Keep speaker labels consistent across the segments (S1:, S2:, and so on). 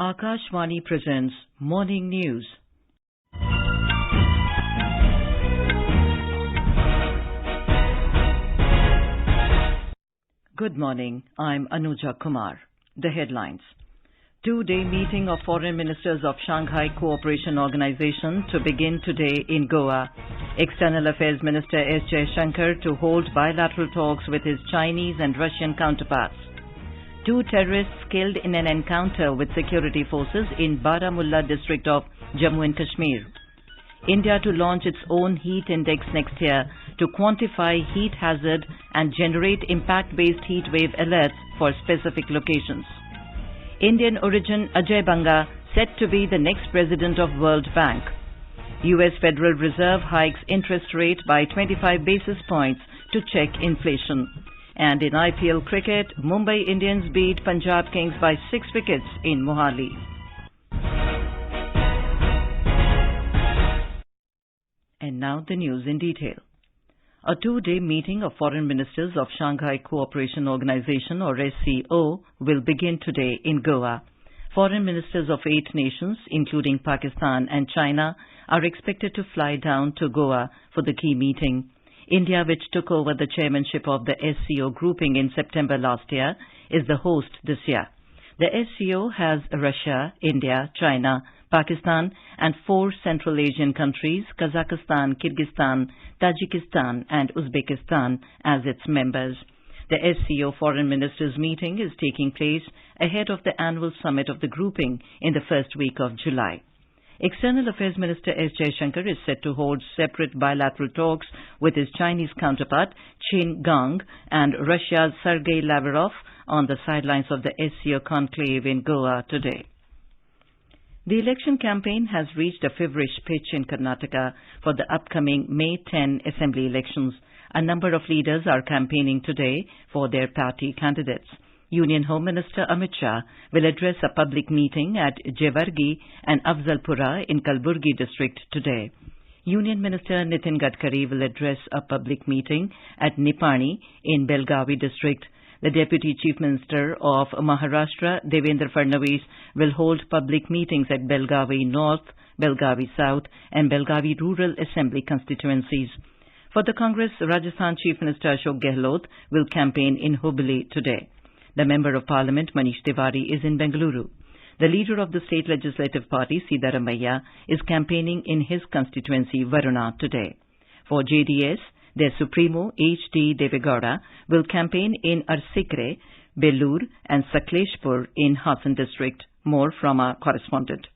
S1: Akashvani presents Morning News. Good morning. I'm Anuja Kumar. The headlines. Two-day meeting of Foreign Ministers of Shanghai Cooperation Organization to begin today in Goa. External Affairs Minister S Jaishanker to hold bilateral talks with his Chinese and Russian counterparts. Two terrorists killed in an encounter with security forces in Baramula district of Jammu and Kashmir. India to launch its own heat index next year to quantify heat hazard and generate impact-based heat wave alerts for specific locations. Indian origin Ajay Banga set to be the next president of World Bank. US Federal Reserve hikes interest rate by 25 basis points to check inflation. And in IPL Cricket, Mumbai Indians beat Punjab Kings by 6 wickets in Mohali. And now the news in detail. A two-day meeting of Foreign Ministers of Shanghai Cooperation Organization or SCO will begin today in Goa. Foreign ministers of 8 nations, including Pakistan and China, are expected to fly down to Goa for the key meeting. India, which took over the chairmanship of the SCO grouping in September last year, is the host this year. The SCO has Russia, India, China, Pakistan and 4 Central Asian countries, Kazakhstan, Kyrgyzstan, Tajikistan and Uzbekistan as its members. The SCO Foreign Ministers meeting is taking place ahead of the annual summit of the grouping in the first week of July. External Affairs Minister S Jaishanker is set to hold separate bilateral talks with his Chinese counterpart Qin Gang and Russia's Sergei Lavrov on the sidelines of the SCO conclave in Goa today. The election campaign has reached a feverish pitch in Karnataka for the upcoming May 10 Assembly elections. A number of leaders are campaigning today for their party candidates. Union Home Minister Amit Shah will address a public meeting at Jewargi and Afzalpura in Kalburgi district today. Union Minister Nitin Gadkari will address a public meeting at Nipani in Belgavi district. The Deputy Chief Minister of Maharashtra, Devendra Fadnavis, will hold public meetings at Belgavi North, Belgavi South and Belgavi Rural Assembly constituencies. For the Congress, Rajasthan Chief Minister Ashok Gehlot will campaign in Hubli today. The Member of Parliament, Manish Tiwari, is in Bengaluru. The leader of the State Legislative Party, Siddaramaiah, is campaigning in his constituency, Varuna, today. For JDS, their Supremo, H.D. Devegowda, will campaign in Arsikre, Belur and Sakleshpur in Hassan district. More from our correspondent.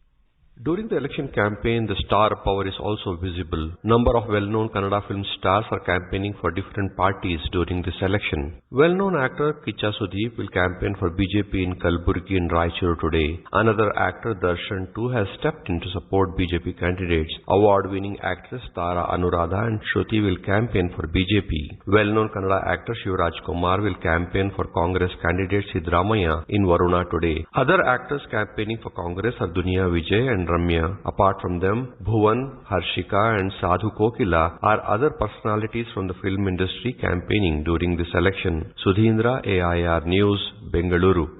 S2: During the election campaign, the star power is also visible. Number of well-known Kannada film stars are campaigning for different parties during this election. Well-known actor Kicha Sudeep will campaign for BJP in Kalburgi and Raichur today. Another actor, Darshan, too, has stepped in to support BJP candidates. Award-winning actress Tara Anuradha and Shruti will campaign for BJP. Well-known Kannada actor Shivraj Kumar will campaign for Congress candidate Siddaramaiah in Varuna today. Other actors campaigning for Congress are Dunia Vijay and Ramya. Apart from them, Bhuvan, Harshika and Sadhu Kokila are other personalities from the film industry campaigning during this election. Sudhindra, AIR News, Bengaluru.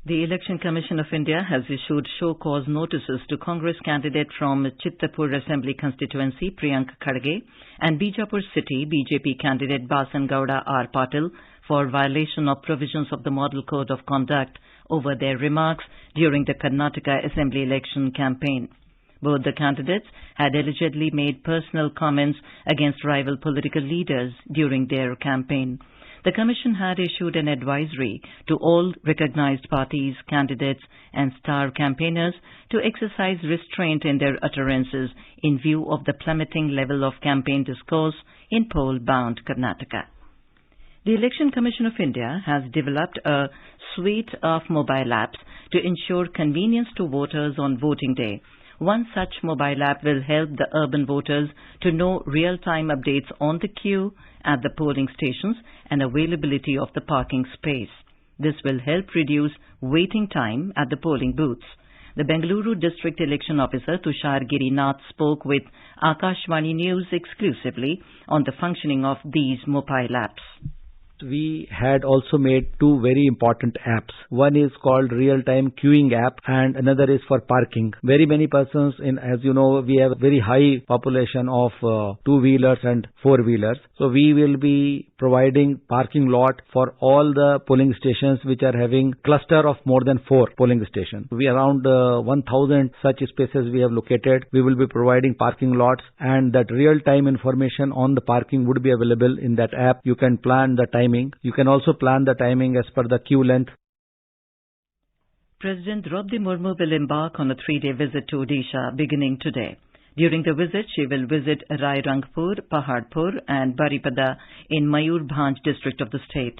S1: The Election Commission of India has issued show-cause notices to Congress candidate from Chittapur Assembly constituency Priyank Khadge and Bijapur City BJP candidate Basan Gowda R. Patil for violation of provisions of the Model Code of Conduct over their remarks during the Karnataka Assembly election campaign. Both the candidates had allegedly made personal comments against rival political leaders during their campaign. The Commission had issued an advisory to all recognized parties, candidates and star campaigners to exercise restraint in their utterances in view of the plummeting level of campaign discourse in poll-bound Karnataka. The Election Commission of India has developed a suite of mobile apps to ensure convenience to voters on voting day. One such mobile app will help the urban voters to know real-time updates on the queue at the polling stations and availability of the parking space. This will help reduce waiting time at the polling booths. The Bengaluru District Election Officer Tushar Girinath spoke with Akashvani News exclusively on the functioning of these mobile apps.
S3: we had also made two very important apps. One is called real-time queuing app and another is for parking. Very many persons as you know, we have a very high population of two-wheelers and four-wheelers. So we will be providing parking lot for all the polling stations which are having cluster of more than 4 polling stations. We around 1,000 such spaces we have located. We will be providing parking lots and that real-time information on the parking would be available in that app. You can plan the timing. You can also plan the timing as per the queue length.
S1: President Draupadi Murmu will embark on a 3-day visit to Odisha beginning today. During the visit, she will visit Rairangpur, Paharpur and Baripada in Mayurbhanj district of the state.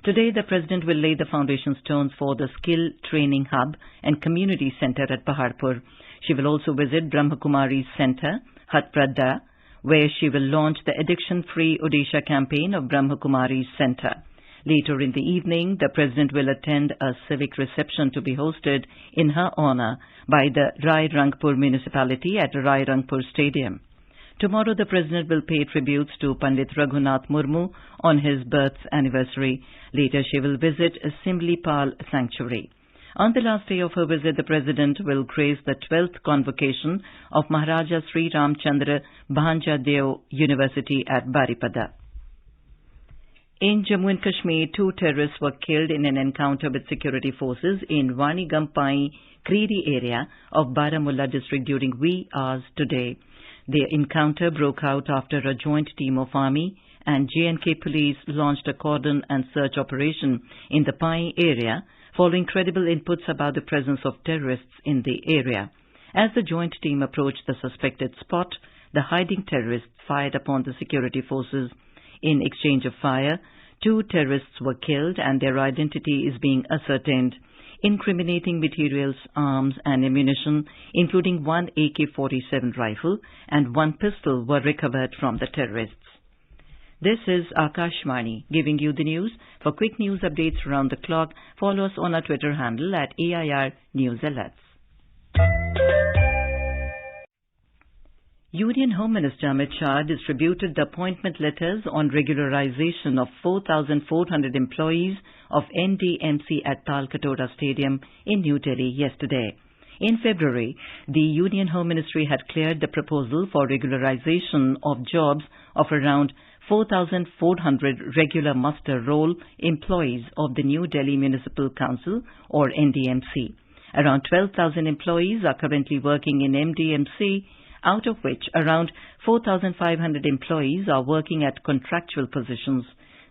S1: Today, the President will lay the foundation stones for the Skill Training Hub and Community Centre at Paharpur. She will also visit Brahmakumari's Centre, Hatprada, where she will launch the Addiction-Free Odisha campaign of Brahmakumari's Centre. Later in the evening, the President will attend a civic reception to be hosted in her honour by the Rairangpur municipality at Rairangpur Stadium. Tomorrow, the President will pay tributes to Pandit Raghunath Murmu on his birth anniversary. Later, she will visit Simlipal Sanctuary. On the last day of her visit, the President will grace the 12th convocation of Maharaja Sri Ramchandra Bhanjadeo University at Baripada. In Jammu and Kashmir, 2 terrorists were killed in an encounter with security forces in Wanigampai Kriri area of Baramula district during wee hours today. The encounter broke out after a joint team of Army and J&K police launched a cordon and search operation in the Pai area following credible inputs about the presence of terrorists in the area. As the joint team approached the suspected spot, the hiding terrorists fired upon the security forces. In exchange of fire, 2 terrorists were killed and their identity is being ascertained. Incriminating materials, arms and ammunition, including 1 AK-47 rifle and 1 pistol were recovered from the terrorists. This is Akashvani giving you the news. For quick news updates around the clock, follow us on our Twitter handle at AIR News Alerts. Union Home Minister Amit Shah distributed the appointment letters on regularization of 4,400 employees of NDMC at Talkatoda Stadium in New Delhi yesterday. In February, the Union Home Ministry had cleared the proposal for regularization of jobs of around 4,400 regular muster roll employees of the New Delhi Municipal Council or NDMC. Around 12,000 employees are currently working in NDMC, out of which around 4,500 employees are working at contractual positions.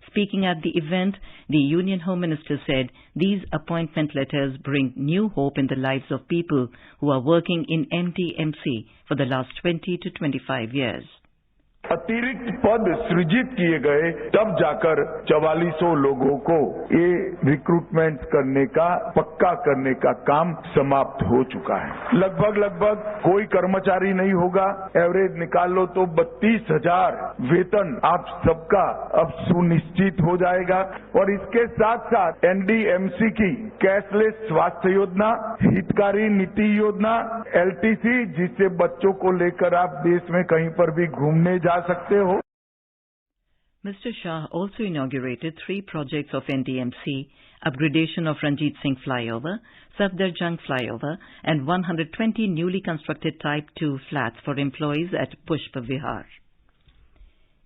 S1: Speaking at the event, the Union Home Minister said these appointment letters bring new hope in the lives of people who are working in NDMC for the last 20 to 25 years.
S4: अतिरिक्त पद सृजित किए गए तब जाकर 4400 लोगों को ये रिक्रूटमेंट करने का पक्का करने का काम समाप्त हो चुका है। लगभग कोई कर्मचारी नहीं होगा। एवरेज निकाल लो तो 32,000 वेतन आप सबका अब सुनिश्चित हो जाएगा। और इसके साथ साथ एनडीएमसी की कैशलेस स्वास्थ्य योजना, हितकारी नीति योजना, एलटीसी, जिससे बच्चों को लेकर आप देश में कहीं पर भी घूमने जा सकते हो।
S1: Mr. Shah also inaugurated 3 projects of NDMC, upgradation of Ranjit Singh Flyover, Safdarjung Flyover and 120 newly constructed Type 2 flats for employees at Pushpa Vihar.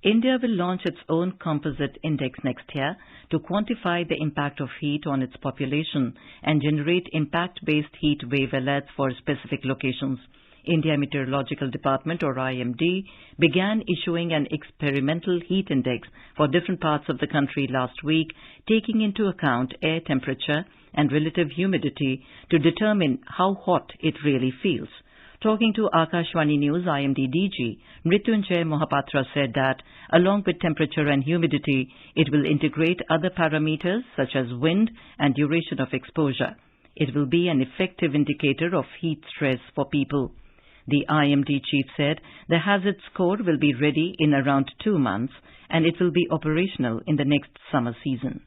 S1: India will launch its own composite index next year to quantify the impact of heat on its population and generate impact-based heat wave alerts for specific locations. India Meteorological Department or IMD began issuing an experimental heat index for different parts of the country last week, taking into account air temperature and relative humidity to determine how hot it really feels. Talking to Akashvani News, IMD DG Mrityunjay Mohapatra said that along with temperature and humidity, it will integrate other parameters such as wind and duration of exposure. It will be an effective indicator of heat stress for people. The IMD chief said the hazard score will be ready in around 2 months and it will be operational in the next summer season.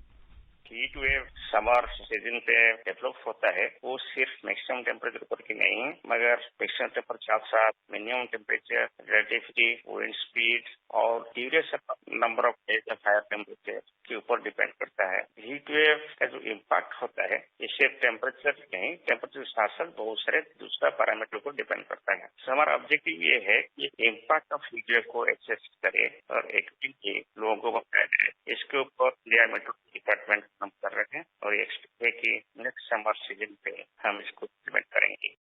S5: Heat wave summer season पे develop होता है, वो सिर्फ maximum temperature पर की नहीं, मगर maximum temperature के साथ minimum temperature, relativity, wind speed और duration number of days of higher temperature के ऊपर डिपेंड करता है। हीट वेव का जो इम्पैक्ट होता है इससे टेम्परेचर नहीं, टेम्परेचर के साथ साथ बहुत सारे दूसरा पैरामीटर को डिपेंड करता है। तो हमारा ऑब्जेक्टिव ये है कि इम्पैक्ट ऑफ हीट वेव को एसेस करे और एक्टिवली लोगों को बताए। इसके ऊपर इंडिया मेट्रोलॉजी डिपार्टमेंट काम कर रहे हैं और ये एक्सपेक्ट है कि नेक्स्ट समर सीजन पे हम इसको इम्प्लीमेंट करेंगे।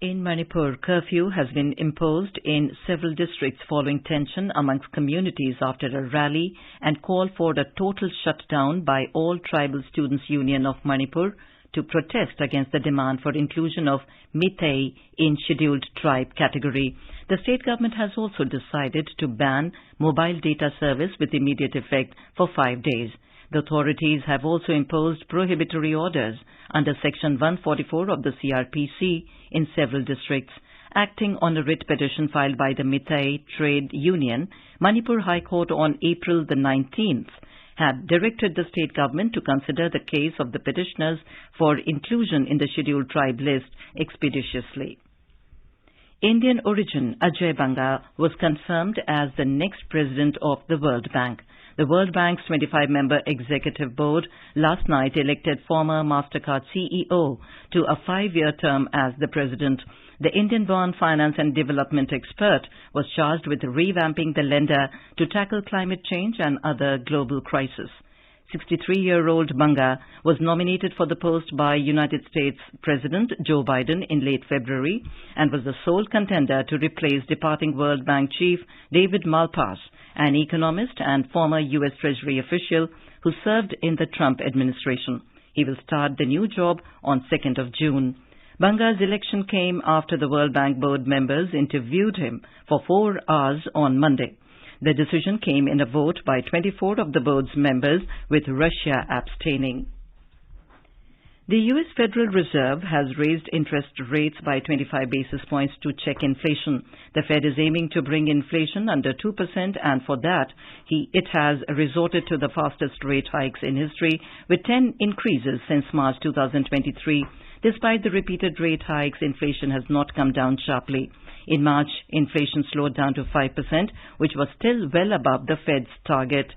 S1: In Manipur, curfew has been imposed in several districts following tension amongst communities after a rally and call for a total shutdown by all Tribal Students' Union of Manipur to protest against the demand for inclusion of Meitei in scheduled tribe category. The state government has also decided to ban mobile data service with immediate effect for 5 days. The authorities have also imposed prohibitory orders under Section 144 of the CRPC in several districts. Acting on a writ petition filed by the Meitei Trade Union, Manipur High Court on April the 19th had directed the state government to consider the case of the petitioners for inclusion in the scheduled tribe list expeditiously. Indian origin Ajay Banga was confirmed as the next president of the World Bank. The World Bank's 25-member executive board last night elected former MasterCard CEO to a 5-year term as the president. The Indian-born finance and development expert was charged with revamping the lender to tackle climate change and other global crises. 63-year-old Banga was nominated for the post by United States President Joe Biden in late February and was the sole contender to replace departing World Bank chief David Malpass, an economist and former U.S. Treasury official who served in the Trump administration. He will start the new job on 2nd of June. Banga's election came after the World Bank board members interviewed him for 4 hours on Monday. The decision came in a vote by 24 of the board's members, with Russia abstaining. The U.S. Federal Reserve has raised interest rates by 25 basis points to check inflation. The Fed is aiming to bring inflation under 2%, and for that, it has resorted to the fastest rate hikes in history, with 10 increases since March 2023. Despite the repeated rate hikes, inflation has not come down sharply. In March, inflation slowed down to 5%, which was still well above the Fed's target.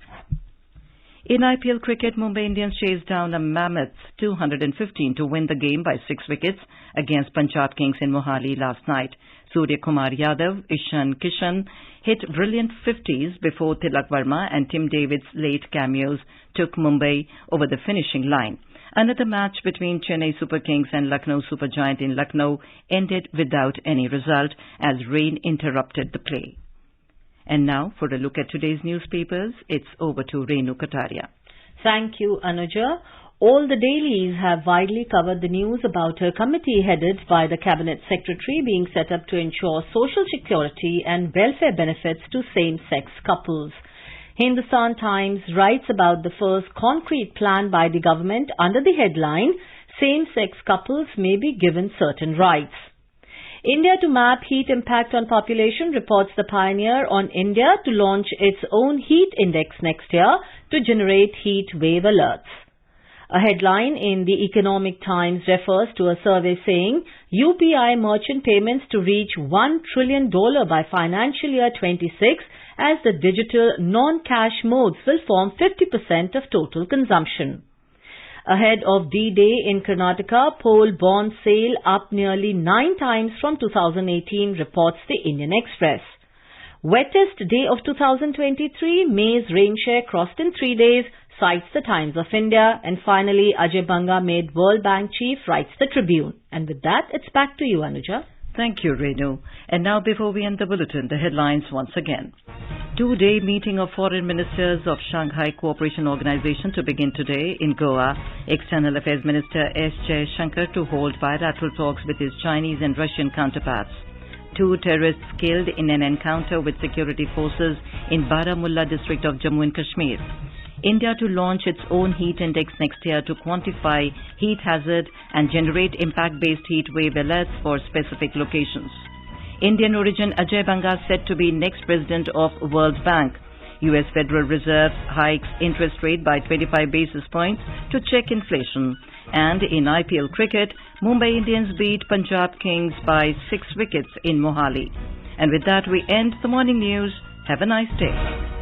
S1: In IPL Cricket, Mumbai Indians chased down a mammoth 215 to win the game by 6 wickets against Punjab Kings in Mohali last night. Surya Kumar Yadav, Ishan Kishan hit brilliant 50s before Tilak Verma and Tim David's late cameos took Mumbai over the finishing line. Another match between Chennai Super Kings and Lucknow Super Giant in Lucknow ended without any result as rain interrupted the play. And now, for a look at today's newspapers, it's over to Renu Kataria.
S6: Thank you, Anuja. All the dailies have widely covered the news about a committee headed by the Cabinet Secretary being set up to ensure social security and welfare benefits to same-sex couples. Hindustan Times writes about the first concrete plan by the government under the headline, Same-sex couples may be given certain rights. India to map heat impact on population, reports the Pioneer on India to launch its own heat index next year to generate heat wave alerts. A headline in the Economic Times refers to a survey saying UPI merchant payments to reach $1 trillion by financial year 26 as the digital non-cash modes will form 50% of total consumption. Ahead of D-Day in Karnataka, poll bond sale up nearly 9 times from 2018, reports the Indian Express. Wettest day of 2023, May's rain share crossed in 3 days, cites the Times of India. And finally, Ajay Banga made World Bank chief, writes the Tribune. And with that, it's back to you, Anuja.
S1: Thank you, Renu. And now, before we end the bulletin, the headlines once again. 2-day meeting of foreign ministers of Shanghai Cooperation Organization to begin today in Goa. External Affairs Minister S Jaishanker to hold bilateral talks with his Chinese and Russian counterparts. 2 terrorists killed in an encounter with security forces in Baramula district of Jammu and Kashmir. India to launch its own heat index next year to quantify heat hazard and generate impact-based heat wave alerts for specific locations. Indian origin Ajay Banga said to be next president of World Bank. U.S. Federal Reserve hikes interest rate by 25 basis points to check inflation. And in IPL Cricket, Mumbai Indians beat Punjab Kings by 6 wickets in Mohali. And with that, we end the morning news. Have a nice day.